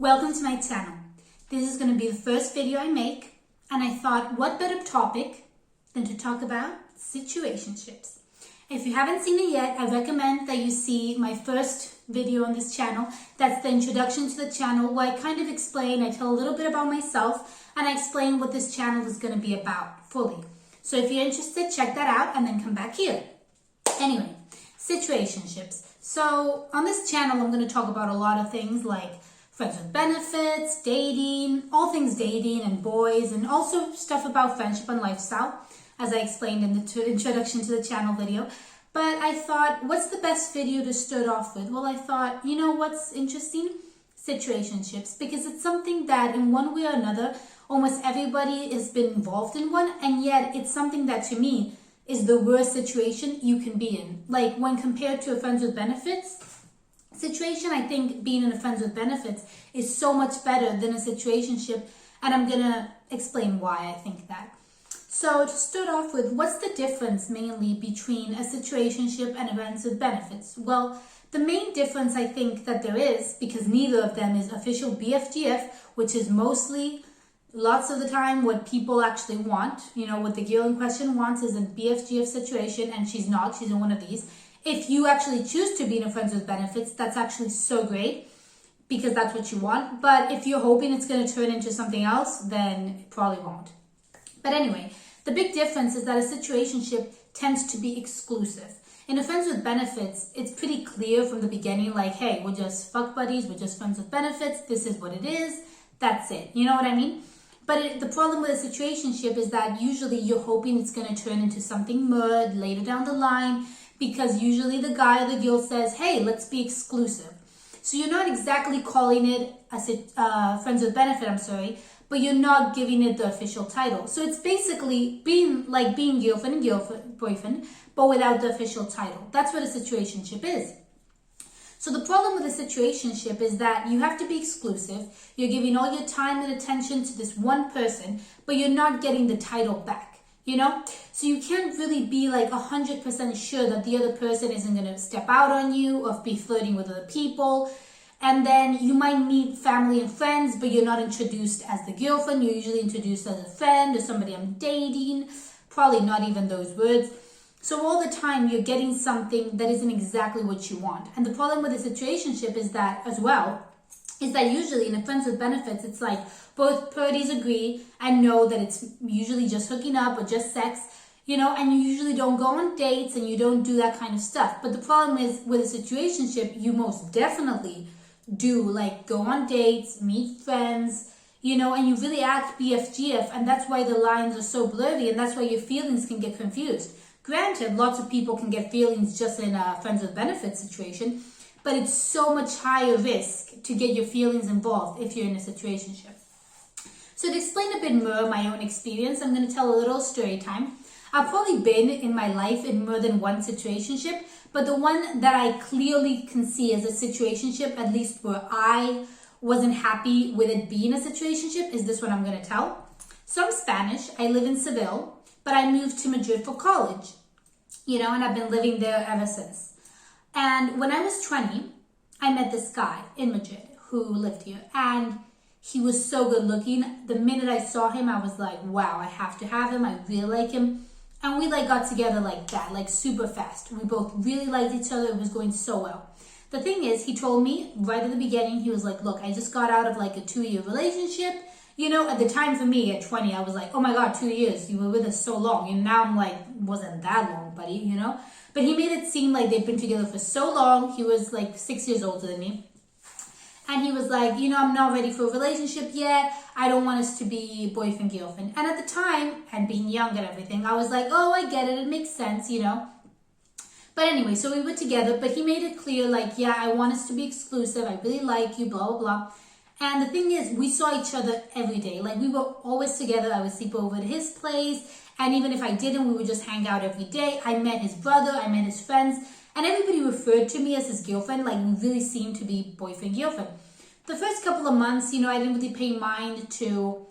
Welcome to my channel. This is going to be the first video I make, and I thought what better topic than to talk about situationships. If you haven't seen it yet, I recommend that you see my first video on this channel. That's the introduction to the channel, where I kind of explain, I tell a little bit about myself, and I explain what this channel is going to be about fully. So if you're interested, check that out and then come back here. Anyway, situationships. So on this channel, I'm going to talk about a lot of things like friends with benefits, dating, all things dating and boys, and also stuff about friendship and lifestyle, as I explained in the introduction to the channel video. But I thought, what's the best video to start off with? Well, I thought, you know what's interesting? Situationships, because it's something that in one way or another, almost everybody has been involved in one, and yet it's something that to me is the worst situation you can be in. Like when compared to a friends with benefits situation, I think being in a friends with benefits is so much better than a situationship, and I'm gonna explain why I think that. So to start off with, what's the difference mainly between a situationship and a friends with benefits? Well, the main difference I think that there is, because neither of them is official BFGF, which is mostly lots of the time what people actually want. You know, what the girl in question wants is a BFGF situation, and she's not, she's in one of these. If you actually choose to be in a friends with benefits, that's actually so great because that's what you want. But if you're hoping it's going to turn into something else, then it probably won't. But anyway, the big difference is that a situationship tends to be exclusive. In a friends with benefits, it's pretty clear from the beginning, like, hey, we're just fuck buddies, we're just friends with benefits, this is what it is, that's it. You know what I mean? But the problem with a situationship is that usually you're hoping it's going to turn into something more later down the line, because usually the guy or the girl says, hey, let's be exclusive. So you're not exactly calling it a friends with benefit, but you're not giving it the official title. So it's basically being girlfriend and boyfriend, but without the official title. That's what a situationship is. So the problem with a situationship is that you have to be exclusive. You're giving all your time and attention to this one person, but you're not getting the title back. You know, so you can't really be like 100% sure that the other person isn't going to step out on you or be flirting with other people. And then you might meet family and friends, but you're not introduced as the girlfriend. You're usually introduced as a friend or somebody I'm dating. Probably not even those words. So all the time you're getting something that isn't exactly what you want. And the problem with a situationship is that as well, is that usually in a friends with benefits, it's like both parties agree and know that it's usually just hooking up or just sex, you know, and you usually don't go on dates and you don't do that kind of stuff. But the problem is with a situationship, you most definitely do like go on dates, meet friends, you know, and you really act BFGF, and that's why the lines are so blurry, and that's why your feelings can get confused. Granted, lots of people can get feelings just in a friends with benefits situation, but it's so much higher risk to get your feelings involved if you're in a situationship. So to explain a bit more my own experience, I'm going to tell a little story time. I've probably been in my life in more than one situationship, but the one that I clearly can see as a situationship, at least where I wasn't happy with it being a situationship, is this one I'm going to tell. So I'm Spanish, I live in Seville, but I moved to Madrid for college, you know, and I've been living there ever since. And when I was 20, I met this guy in Madrid who lived here, and he was so good looking. The minute I saw him, I was like, wow, I have to have him. I really like him. And we like got together like that, like super fast. We both really liked each other. It was going so well. The thing is, he told me right at the beginning, he was like, look, I just got out of like a 2-year relationship. You know, at the time for me at 20, I was like, oh my God, 2 years. You were with us so long. And now I'm like, wasn't that long, buddy, you know? But he made it seem like they'd been together for so long. He was like 6 years older than me. And he was like, you know, I'm not ready for a relationship yet. I don't want us to be boyfriend, girlfriend. And at the time, and being young and everything, I was like, oh, I get it. It makes sense, you know. But anyway, so we were together. But he made it clear, like, yeah, I want us to be exclusive. I really like you, blah, blah, blah. And the thing is, we saw each other every day. Like, we were always together. I would sleep over at his place. And even if I didn't, we would just hang out every day. I met his brother. I met his friends. And everybody referred to me as his girlfriend. Like, we really seemed to be boyfriend, girlfriend. The first couple of months, you know, I didn't really pay mind to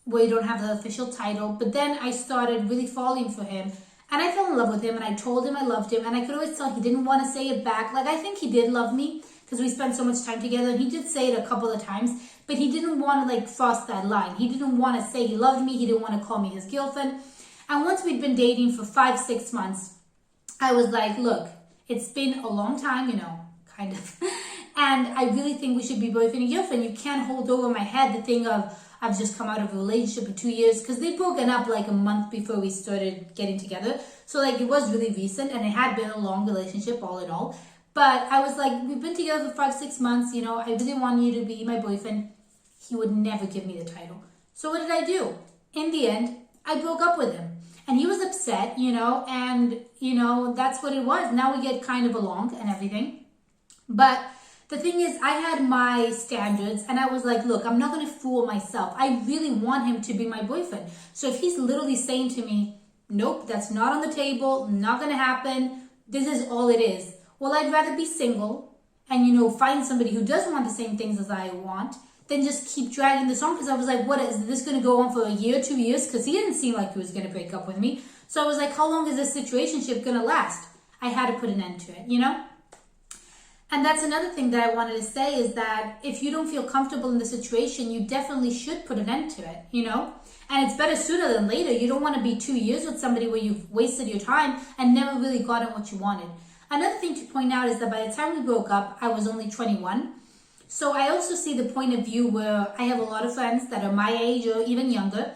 where you don't have the official title. But then I started really falling for him. And I fell in love with him. And I told him I loved him. And I could always tell he didn't want to say it back. Like, I think he did love me. because we spent so much time together. And he did say it a couple of times, but he didn't want to like cross that line. He didn't want to say he loved me. He didn't want to call me his girlfriend. And once we'd been dating for 5-6 months, I was like, look, it's been a long time, kind of. And I really think we should be boyfriend and girlfriend. You can't hold over my head the thing of, I've just come out of a relationship for 2 years, because they'd broken up like a month before we started getting together. So like it was really recent, and it had been a long relationship all in all. But I was like, we've been together for 5-6 months, I really want you to be my boyfriend. He would never give me the title. So what did I do? In the end, I broke up with him. And he was upset, and, that's what it was. Now we get kind of along and everything. But the thing is, I had my standards, and I was like, look, I'm not going to fool myself. I really want him to be my boyfriend. So if he's literally saying to me, nope, that's not on the table, not going to happen, this is all it is. Well, I'd rather be single and, find somebody who does want the same things as I want than just keep dragging this on, because I was like, what, is this going to go on for a year, 2 years? Because he didn't seem like he was going to break up with me. So I was like, how long is this situationship going to last? I had to put an end to it, And that's another thing that I wanted to say, is that if you don't feel comfortable in the situation, you definitely should put an end to it, And it's better sooner than later. You don't want to be 2 years with somebody where you've wasted your time and never really gotten what you wanted. Another thing to point out is that by the time we broke up, I was only 21. So I also see the point of view where I have a lot of friends that are my age or even younger,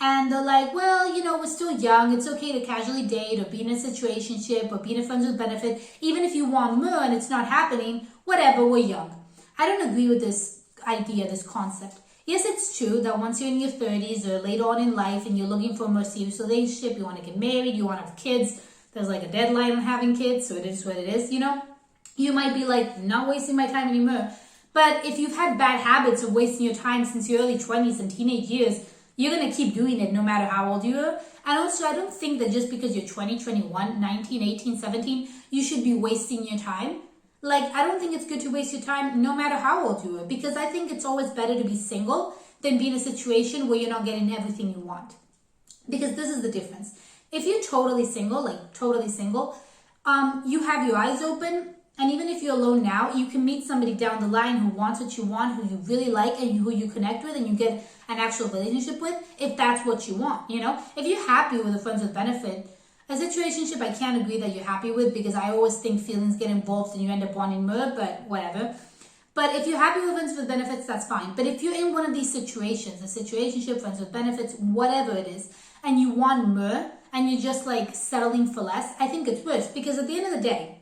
and they're like, well, we're still young. It's okay to casually date or be in a situationship or be in a friends with benefit. Even if you want more and it's not happening, whatever, we're young. I don't agree with this idea, this concept. Yes, it's true that once you're in your 30s or later on in life and you're looking for a more serious relationship, you want to get married, you want to have kids, there's like a deadline on having kids, so it is what it is, You might be like, not wasting my time anymore. But if you've had bad habits of wasting your time since your early 20s and teenage years, you're going to keep doing it no matter how old you are. And also, I don't think that just because you're 20, 21, 19, 18, 17, you should be wasting your time. Like, I don't think it's good to waste your time no matter how old you are, because I think it's always better to be single than be in a situation where you're not getting everything you want. Because this is the difference. If you're totally single, you have your eyes open. And even if you're alone now, you can meet somebody down the line who wants what you want, who you really like, and who you connect with, and you get an actual relationship with, if that's what you want, If you're happy with a friends with benefit, a situationship I can't agree that you're happy with, because I always think feelings get involved and you end up wanting more, but whatever. But if you're happy with friends with benefits, that's fine. But if you're in one of these situations, a situationship, friends with benefits, whatever it is, and you want more, and you're just like settling for less, I think it's worse, because at the end of the day,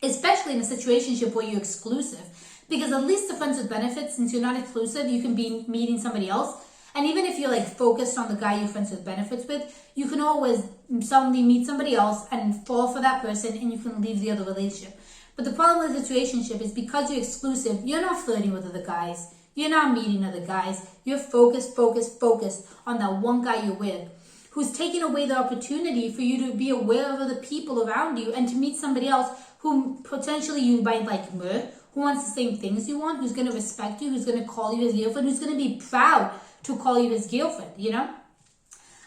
especially in a situationship where you're exclusive, because at least the friends with benefits, since you're not exclusive, you can be meeting somebody else. And even if you're like focused on the guy you're friends with benefits with, you can always suddenly meet somebody else and fall for that person, and you can leave the other relationship. But the problem with a situationship is, because you're exclusive, you're not flirting with other guys. You're not meeting other guys. You're focused on that one guy you're with, who's taking away the opportunity for you to be aware of other people around you and to meet somebody else who potentially you might like more, who wants the same things you want, who's going to respect you, who's going to call you his girlfriend, who's going to be proud to call you his girlfriend,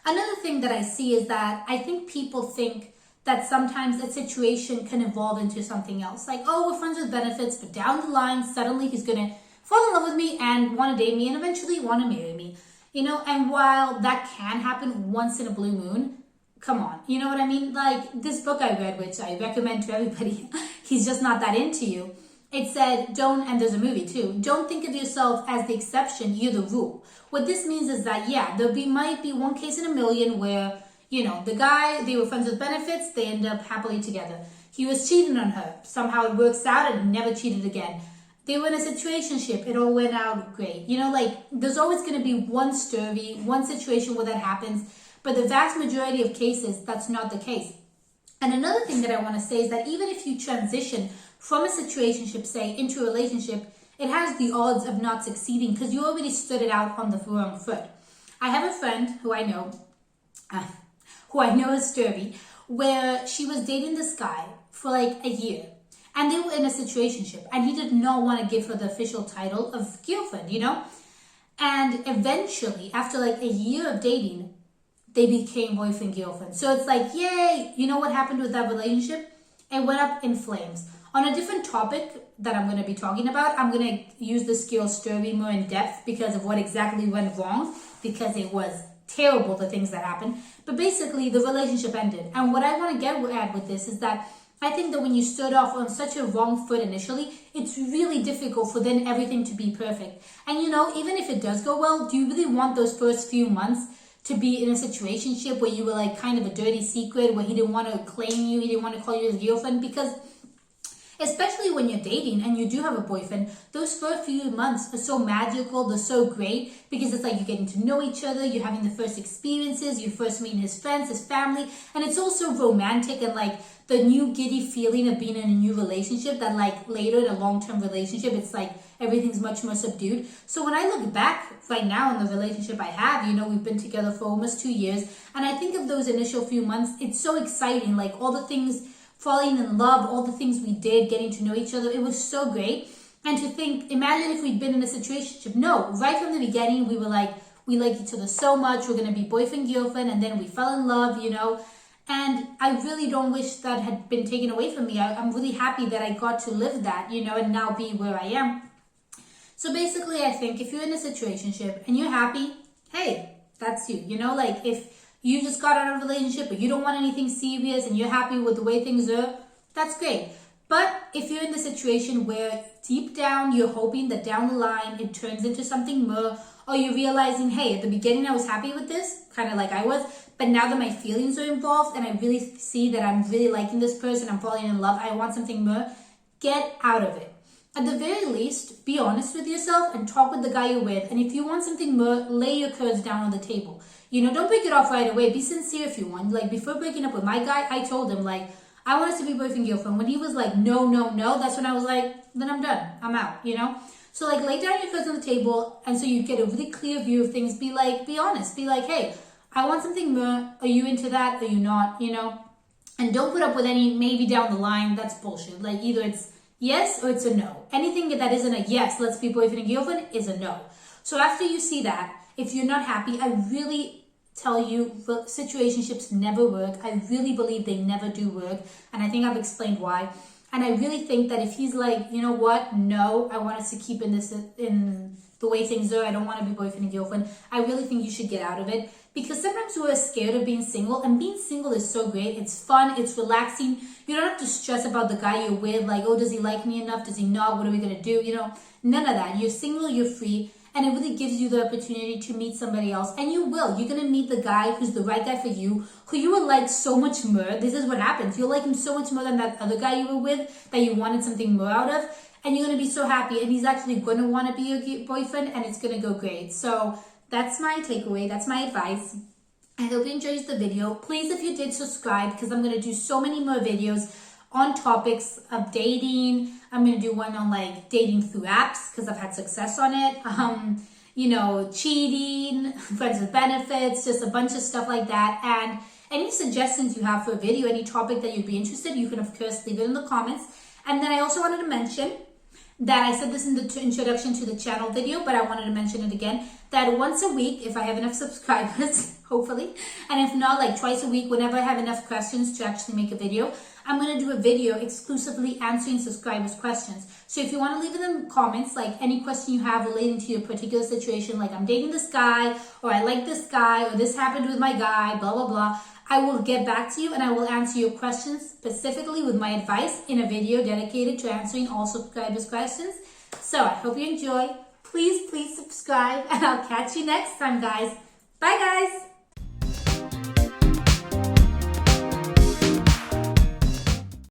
Another thing that I see is that I think people think that sometimes a situation can evolve into something else. Like, oh, we're friends with benefits, but down the line, suddenly he's going to fall in love with me and want to date me and eventually want to marry me. And while that can happen once in a blue moon, come on, you know what I mean? Like this book I read, which I recommend to everybody, he's just not that into you. It said, and there's a movie too, don't think of yourself as the exception, you're the rule. What this means is that, might be one case in a million where, the guy, they were friends with benefits, they end up happily together. He was cheating on her. Somehow it works out and he never cheated again. They were in a situationship. It all went out great. There's always going to be one story, one situation where that happens. But the vast majority of cases, that's not the case. And another thing that I want to say is that even if you transition from a situationship, say, into a relationship, it has the odds of not succeeding because you already stood it out on the wrong foot. I have a friend who I know is story, where she was dating this guy for like a year. And they were in a situationship. And he did not want to give her the official title of girlfriend, And eventually, after like a year of dating, they became boyfriend, girlfriend. So it's like, yay! You know what happened with that relationship? it went up in flames. On a different topic that I'm going to be talking about, I'm going to use the skill story more in depth because of what exactly went wrong, because it was terrible, the things that happened. But basically, the relationship ended. And what I want to get at with this is that I think that when you start off on such a wrong foot initially, it's really difficult for then everything to be perfect. And you know, even if it does go well, do you really want those first few months to be in a situationship where you were like kind of a dirty secret, where he didn't want to claim you, he didn't want to call you his girlfriend? Because especially when you're dating and you do have a boyfriend, those first few months are so magical, they're so great, because it's like you're getting to know each other, you're having the first experiences, you're first meeting his friends, his family, and it's also romantic and like the new giddy feeling of being in a new relationship that like later in a long-term relationship, it's like everything's much more subdued. So when I look back right now on the relationship I have, you know, we've been together for almost 2 years, and I think of those initial few months, it's so exciting, like all the things, falling in love, all the things we did, getting to know each other, it was so great. And to think, imagine if we'd been in a situationship. No, right from the beginning, we were like, we like each other so much, we're going to be boyfriend, girlfriend, and then we fell in love, you know. And I really don't wish that had been taken away from me. I'm really happy that I got to live that, you know, and now be where I am. So basically, I think if you're in a situationship and you're happy, hey, that's you. You know, like if you just got out of a relationship but you don't want anything serious and you're happy with the way things are, that's great. But if you're in the situation where deep down you're hoping that down the line it turns into something more, or you're realizing, hey, at the beginning I was happy with this, kind of like I was, but now that my feelings are involved and I really see that I'm really liking this person, I'm falling in love, I want something more, get out of it. At the very least, be honest with yourself and talk with the guy you're with. And if you want something more, lay your cards down on the table. You know, don't break it off right away. Be sincere if you want. Like, before breaking up with my guy, I told him, like, I want us to be boyfriend, girlfriend. When he was like, no, no, no, that's when I was like, then I'm done. I'm out, you know? So, like, lay down your cards on the table, and so you get a really clear view of things. Be like, be honest. Be like, hey, I want something more. Are you into that? Are you not? You know? And don't put up with any maybe down the line. That's bullshit. Like, either it's yes or it's a no. Anything that isn't a yes, let's be boyfriend and girlfriend, is a no. So after you see that, if you're not happy, I really tell you, situationships never work. I really believe they never do work, and I think I've explained why. And I really think that if he's like, you know what, no, I want us to keep in the way things are, I don't want to be boyfriend and girlfriend, I really think you should get out of it. Because sometimes we're scared of being single, and being single is so great. It's fun, it's relaxing. You don't have to stress about the guy you're with, like, oh, does he like me enough? Does he not? What are we going to do? You know, none of that. You're single, you're free, and it really gives you the opportunity to meet somebody else. And you will. You're going to meet the guy who's the right guy for you, who you will like so much more. This is what happens. You'll like him so much more than that other guy you were with that you wanted something more out of. And you're going to be so happy, and he's actually going to want to be your boyfriend, and it's going to go great. So that's my takeaway. That's my advice. I hope you enjoyed the video. Please, if you did, subscribe, because I'm going to do so many more videos on topics of dating. I'm going to do one on like dating through apps, because I've had success on it. You know, cheating, friends with benefits, just a bunch of stuff like that. And any suggestions you have for a video, any topic that you'd be interested, you can of course leave it in the comments. And then I also wanted to mention that I said this in the introduction to the channel video, but I wanted to mention it again, that once a week, if I have enough subscribers, hopefully, and if not, like twice a week, whenever I have enough questions to actually make a video, I'm going to do a video exclusively answering subscribers' questions. So if you want to leave in the comments, like any question you have relating to your particular situation, like I'm dating this guy, or I like this guy, or this happened with my guy, blah, blah, blah, I will get back to you and I will answer your questions specifically with my advice in a video dedicated to answering all subscribers' questions. So I hope you enjoy. Please subscribe, and I'll catch you next time, guys. Bye, guys.